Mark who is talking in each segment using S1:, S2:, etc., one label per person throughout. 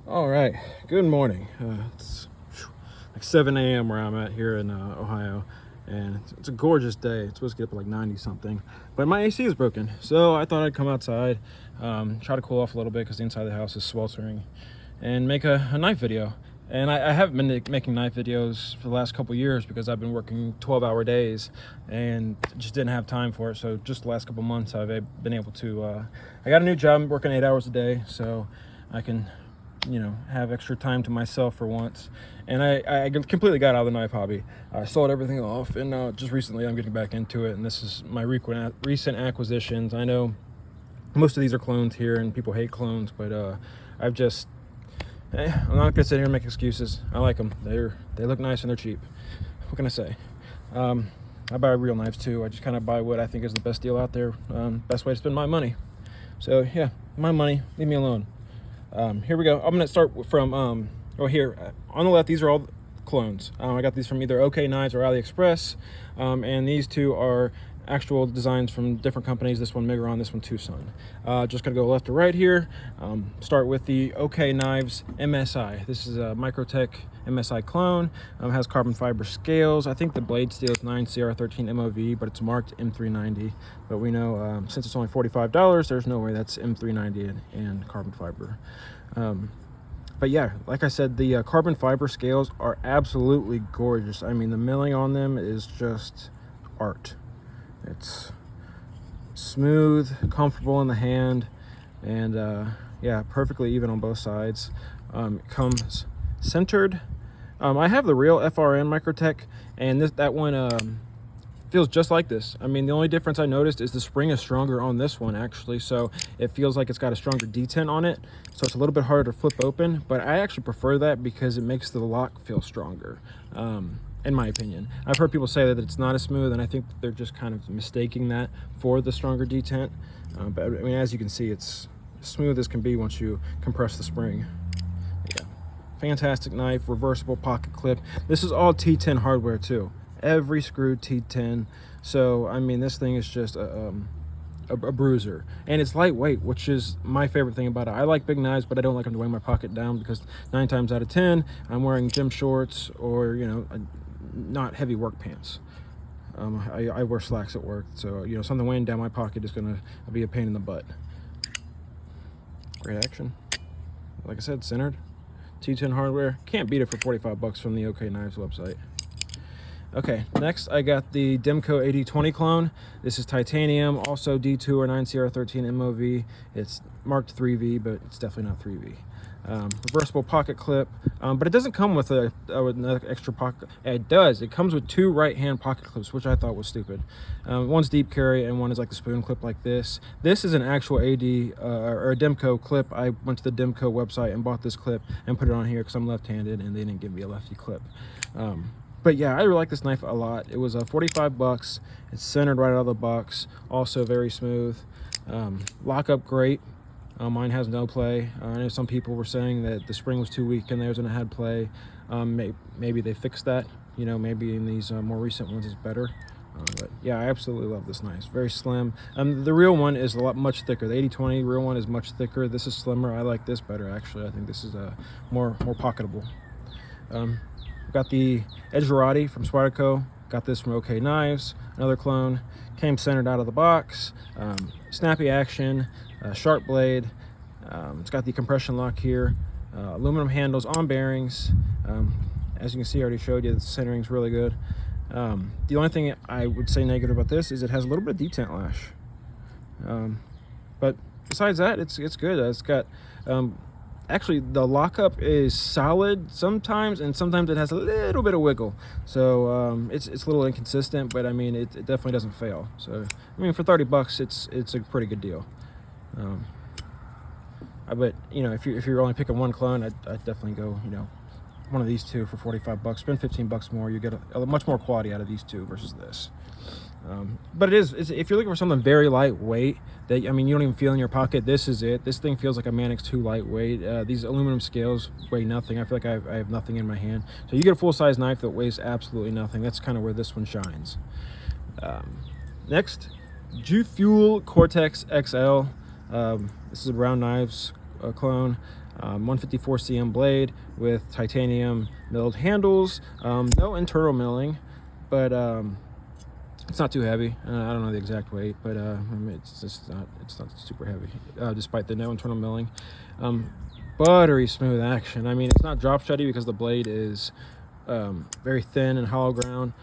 S1: All right, good morning. It's like 7 a.m. where I'm at here in Ohio, and it's a gorgeous day. It's supposed to get up to like 90 something, but my AC is broken, so I thought I'd come outside, try to cool off a little bit because the inside of the house is sweltering, and make a knife video. And I have been making knife videos for the last couple years because I've been working 12-hour days and just didn't have time for it. So just the last couple months I've been able to, I got a new job, I'm working 8 hours a day, so I can have extra time to myself for once. And I completely got out of the knife hobby. I sold everything off, and just recently I'm getting back into it, and this is my recent acquisitions. I know most of these are clones here and people hate clones, but I'm not gonna sit here and make excuses. I like them. They look nice and they're cheap. What can I say? I buy real knives too. I just kind of buy what I think is the best deal out there, best way to spend my money. So yeah, my money, leave me alone. Here we go. I'm gonna start from here on the left. These are all clones. I got these from either OK Knives or AliExpress, and these two are actual designs from different companies. This one Migron, this one Tucson. Just gonna go left to right here. Start with the OK Knives MSI. This is a Microtech MSI clone. Has carbon fiber scales. I think the blade steel is 9CR13 MOV, but it's marked M390. But we know since it's only $45, there's no way that's M390 and carbon fiber. But yeah, like I said, the carbon fiber scales are absolutely gorgeous. I mean, the milling on them is just art. It's smooth, comfortable in the hand, and yeah, perfectly even on both sides. It comes centered. I have the real FRN Microtech, and that one feels just like this. I mean, the only difference I noticed is the spring is stronger on this one actually, so it feels like it's got a stronger detent on it, so it's a little bit harder to flip open, but I actually prefer that because it makes the lock feel stronger, in my opinion. I've heard people say that it's not as smooth, and I think they're just kind of mistaking that for the stronger detent, but I mean, as you can see, it's smooth as can be once you compress the spring. Yeah, fantastic knife, reversible pocket clip. This is all T10 hardware too. Every screw T10. So I mean, this thing is just a bruiser, and it's lightweight, which is my favorite thing about it. I like big knives, but I don't like them to weigh my pocket down because 9 times out of 10 I'm wearing gym shorts or not heavy work pants. I wear slacks at work, so something weighing down my pocket is gonna be a pain in the butt. Great action. Like I said, centered, T10 hardware. Can't beat it for 45 bucks from the OK Knives website. Okay, next I got the Demco AD20 clone. This is titanium, also D2 or 9CR13 MOV. It's marked 3V, but it's definitely not 3V. Reversible pocket clip, but it doesn't come with an extra pocket. It does. It comes with 2 right-hand pocket clips, which I thought was stupid. One's deep carry and one is like the spoon clip like this. This is an actual AD or a Demco clip. I went to the Demco website and bought this clip and put it on here because I'm left-handed and they didn't give me a lefty clip. But yeah, I really like this knife a lot. It was 45 bucks. It's centered right out of the box. Also very smooth. Lockup great. Mine has no play. I know some people were saying that the spring was too weak in theirs and it had play. Maybe they fixed that. Maybe in these more recent ones it's better. But yeah, I absolutely love this knife. It's very slim. The real one is much thicker. The 80-20 real one is much thicker. This is slimmer. I like this better actually. I think this is more pocketable. Got the Edgearati from Spyderco. Got this from OK Knives, another clone. Came centered out of the box. Snappy action, sharp blade. It's got the compression lock here. Aluminum handles on bearings. As you can see, I already showed you the centering's really good. The only thing I would say negative about this is it has a little bit of detent lash. But besides that, it's good. It's got actually, the lockup is solid sometimes, and sometimes it has a little bit of wiggle. So it's a little inconsistent, but I mean, it definitely doesn't fail. So I mean, for 30 bucks, it's a pretty good deal. But if you're only picking one clone, I'd definitely go one of these two for 45 bucks. Spend 15 bucks more, you get a much more quality out of these two versus this. But if you're looking for something very lightweight that you don't even feel in your pocket, this is it. This thing feels like a Manix 2 lightweight. These aluminum scales weigh nothing. I feel like I have nothing in my hand. So you get a full-size knife that weighs absolutely nothing. That's kind of where this one shines. Next, Jufule Cortex XL. This is a Brown Knives clone. 154 cm blade with titanium milled handles. No internal milling, but it's not too heavy. I don't know the exact weight, but I mean, it's not super heavy, despite the no internal milling. Buttery smooth action. I mean, it's not drop shutty because the blade is very thin and hollow ground,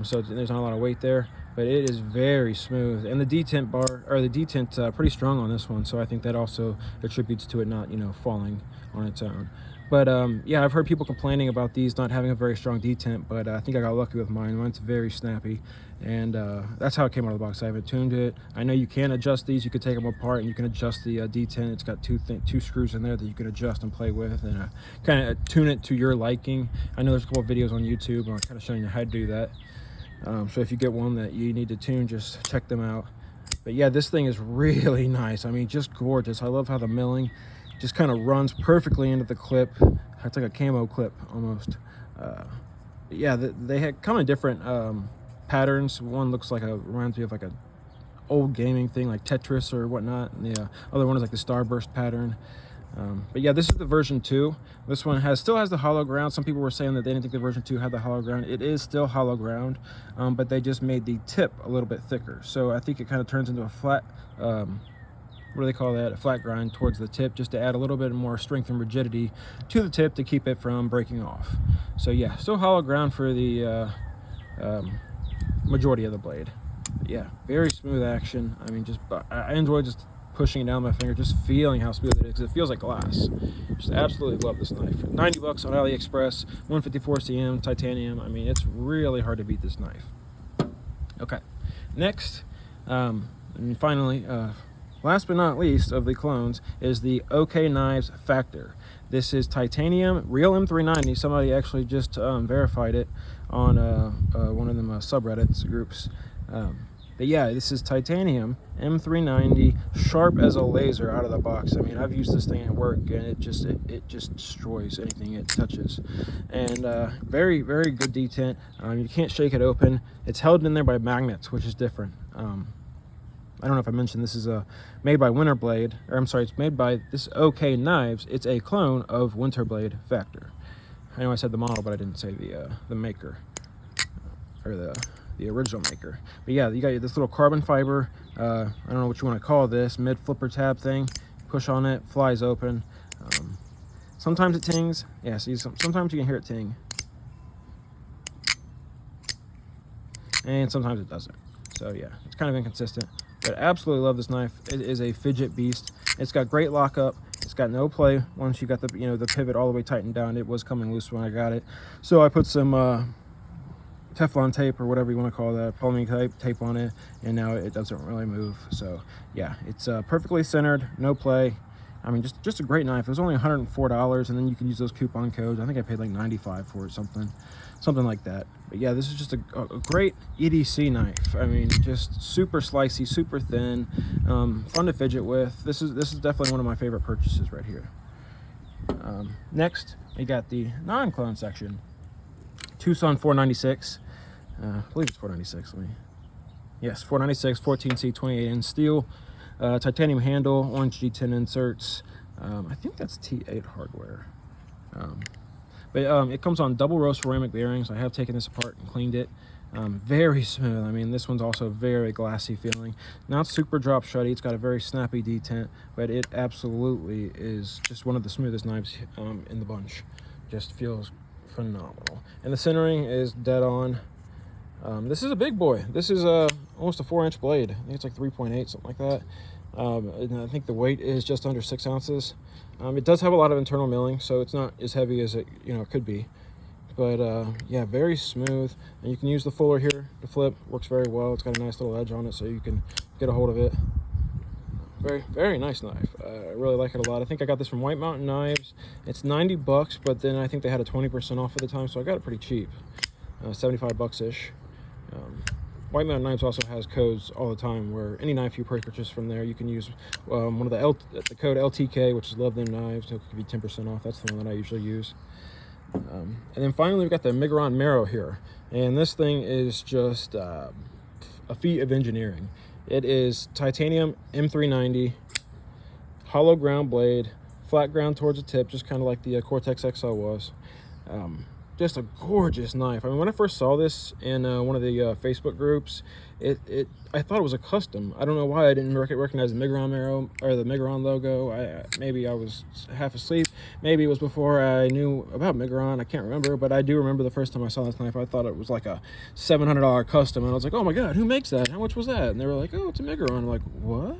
S1: so there's not a lot of weight there, but it is very smooth. And the detent bar, or the detent, pretty strong on this one, so I think that also attributes to it not, you know, falling on its own. But yeah, I've heard people complaining about these not having a very strong detent, but I think I got lucky with mine. Mine's very snappy, and that's how it came out of the box. I haven't tuned it. I know you can adjust these. You could take them apart and you can adjust the detent. It's got two screws in there that you can adjust and play with, and kind of tune it to your liking. I know there's a couple of videos on YouTube on kind of showing you how to do that. So if you get one that you need to tune, just check them out. But yeah, this thing is really nice. I mean, just gorgeous. I love how the milling just kind of runs perfectly into the clip. It's like a camo clip almost. Yeah, they come in different patterns. One looks like reminds me of like a old gaming thing like Tetris or whatnot, and the other one is like the Starburst pattern. But yeah, this is the version 2. This one still has the hollow ground. Some people were saying that they didn't think the version 2 had the hollow ground. It is still hollow ground, but they just made the tip a little bit thicker. So I think it kind of turns into a flat, what do they call that? A flat grind towards the tip, just to add a little bit more strength and rigidity to the tip to keep it from breaking off. So yeah, still hollow ground for the majority of the blade. But yeah, very smooth action. I mean, I enjoy just pushing it down my finger, just feeling how smooth it is. It feels like glass. Just absolutely love this knife. 90 bucks on AliExpress, 154 cm titanium. I mean, it's really hard to beat this knife. Okay, next, and finally, last but not least of the clones is the OK Knives Factor. This is titanium, real M390. Somebody actually just verified it on one of them subreddits groups. But yeah, this is titanium M390, sharp as a laser out of the box. I mean, I've used this thing at work, and it just destroys anything it touches. And very, very good detent. You can't shake it open. It's held in there by magnets, which is different. I don't know if I mentioned this is made by Winterblade, or I'm sorry, it's made by this OK Knives. It's a clone of Winterblade Factor. I know I said the model, but I didn't say the maker, or the original maker. But yeah, you got this little carbon fiber, I don't know what you want to call this, mid flipper tab thing. Push on it, flies open. Sometimes it tings. Yeah, see, sometimes you can hear it ting, and sometimes it doesn't. So yeah, it's kind of inconsistent, but I absolutely love this knife. It is a fidget beast. It's got great lockup. It's got no play once you got the the pivot all the way tightened down. It was coming loose when I got it, so I put some Teflon tape, or whatever you want to call that, polymer tape on it, and now it doesn't really move. So yeah, it's perfectly centered, no play. I mean, just a great knife. It was only $104, and then you can use those coupon codes. I think I paid like $95 for it, something like that. But yeah, this is just a great EDC knife. I mean, just super slicey, super thin, fun to fidget with. This is definitely one of my favorite purchases right here. Next, we got the non-clone section. Tucson 496. I believe it's 496. Yes, 496, 14C, 28N steel, titanium handle, orange G10 inserts. I think that's T8 hardware. But it comes on double row ceramic bearings. I have taken this apart and cleaned it. Very smooth. I mean, this one's also very glassy feeling. Not super drop shutty. It's got a very snappy detent, but it absolutely is just one of the smoothest knives in the bunch. Just feels phenomenal, and the centering is dead on. This is a big boy. This is almost a 4-inch blade. I think it's like 3.8, something like that. And I think the weight is just under 6 ounces. It does have a lot of internal milling, so it's not as heavy as it could be. But yeah, very smooth, and you can use the fuller here to flip. Works very well. It's got a nice little edge on it, so you can get a hold of it. Very, very nice knife. I really like it a lot. I think I got this from White Mountain Knives. It's 90 bucks, but then I think they had a 20% off at the time, so I got it pretty cheap. 75 bucks-ish. White Mountain Knives also has codes all the time where any knife you purchase from there, you can use one of the code LTK, which is Love Them Knives. It'll give you 10% off. That's the one that I usually use. And then finally, we've got the Migron Marrow here. And this thing is just a feat of engineering. It is titanium M390, hollow ground blade, flat ground towards the tip, just kind of like the Cortex XL was. Just a gorgeous knife. I mean, when I first saw this in one of the Facebook groups, I thought it was a custom. I don't know why I didn't recognize the Migron Marrow or the Migron logo. Maybe I was half asleep. Maybe it was before I knew about Migron. I can't remember, but I do remember the first time I saw this knife, I thought it was like a $700 custom, and I was like, oh my god, who makes that? How much was that? And they were like, oh, it's a Migron. I'm like, what?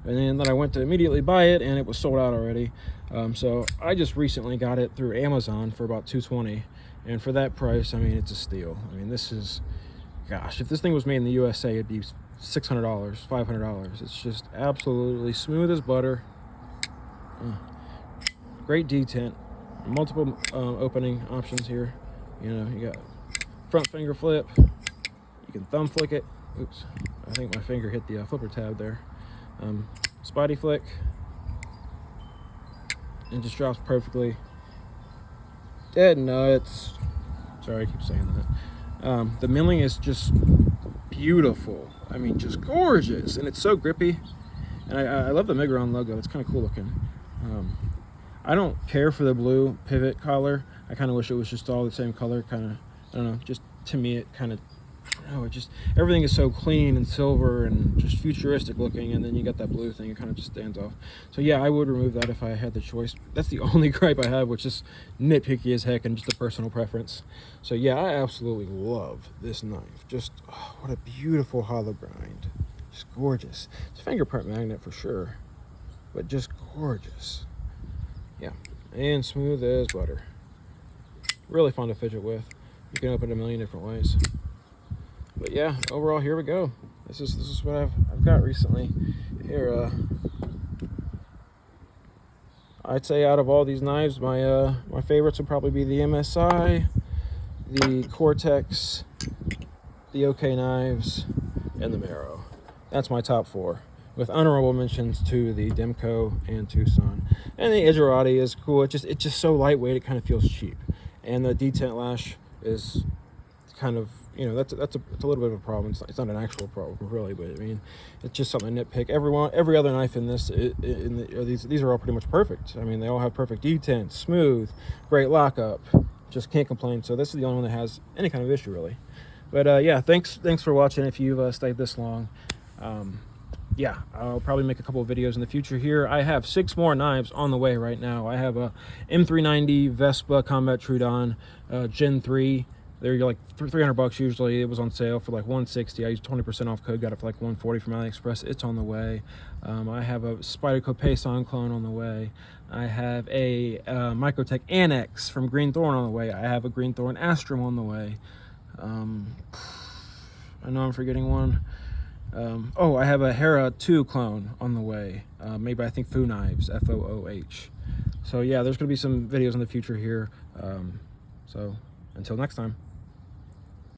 S1: And then I went to immediately buy it, and it was sold out already. So I just recently got it through Amazon for about $220, and for that price, I mean, it's a steal. I mean, this is, gosh, if this thing was made in the USA, it'd be $600, $500. It's just absolutely smooth as butter. Great detent, multiple opening options here. You know, you got front finger flip. You can thumb flick it. Oops, I think my finger hit the flipper tab there. Spidey flick, and just drops perfectly. Dead nuts. Sorry, I keep saying that. The milling is just beautiful. I mean, just gorgeous, and it's so grippy. And I love the Migron logo. It's kind of cool looking. I don't care for the blue pivot collar. I kind of wish it was just all the same color. Kind of, I don't know. Just to me, it kind of. Oh, it just, everything is so clean and silver and just futuristic looking, and then you got that blue thing, it kind of just stands off. So yeah, I would remove that if I had the choice. That's the only gripe I have, which is nitpicky as heck and just a personal preference. So yeah, I absolutely love this knife. Just, oh, what a beautiful hollow grind. Just gorgeous. It's a fingerprint magnet for sure, but just gorgeous. Yeah, and smooth as butter. Really fun to fidget with. You can open it a million different ways. But yeah, overall, here we go. This is what I've got recently. Here, I'd say out of all these knives, my favorites would probably be the MSI, the Cortex, the OK Knives, and the Mero. That's my top four, with honorable mentions to the Demco and Tucson. And the Edgearati is cool. It's just so lightweight, it kind of feels cheap. And the detent lash is kind of, you know, it's a little bit of a problem. It's not an actual problem really, but I mean, it's just something to nitpick. Every other knife in this, these are all pretty much perfect. I mean, they all have perfect detent, smooth, great lockup. Just can't complain. So this is the only one that has any kind of issue really. But yeah, thanks for watching. If you've stayed this long, yeah, I'll probably make a couple of videos in the future here. I have 6 more knives on the way right now. I have a M390 Vespa Combat Trudon Gen 3. They're like $300 usually. It was on sale for like $160. I used 20% off code, got it for like $140 from AliExpress. It's on the way. I have a Spyderco Payson clone on the way. I have a Microtech Annex from Greenthorn on the way. I have a Greenthorn Astrum on the way. I know I'm forgetting one. Oh, I have a Hera 2 clone on the way. Made by, I think, Foo Knives, F-O-O-H. So yeah, there's going to be some videos in the future here. So until next time.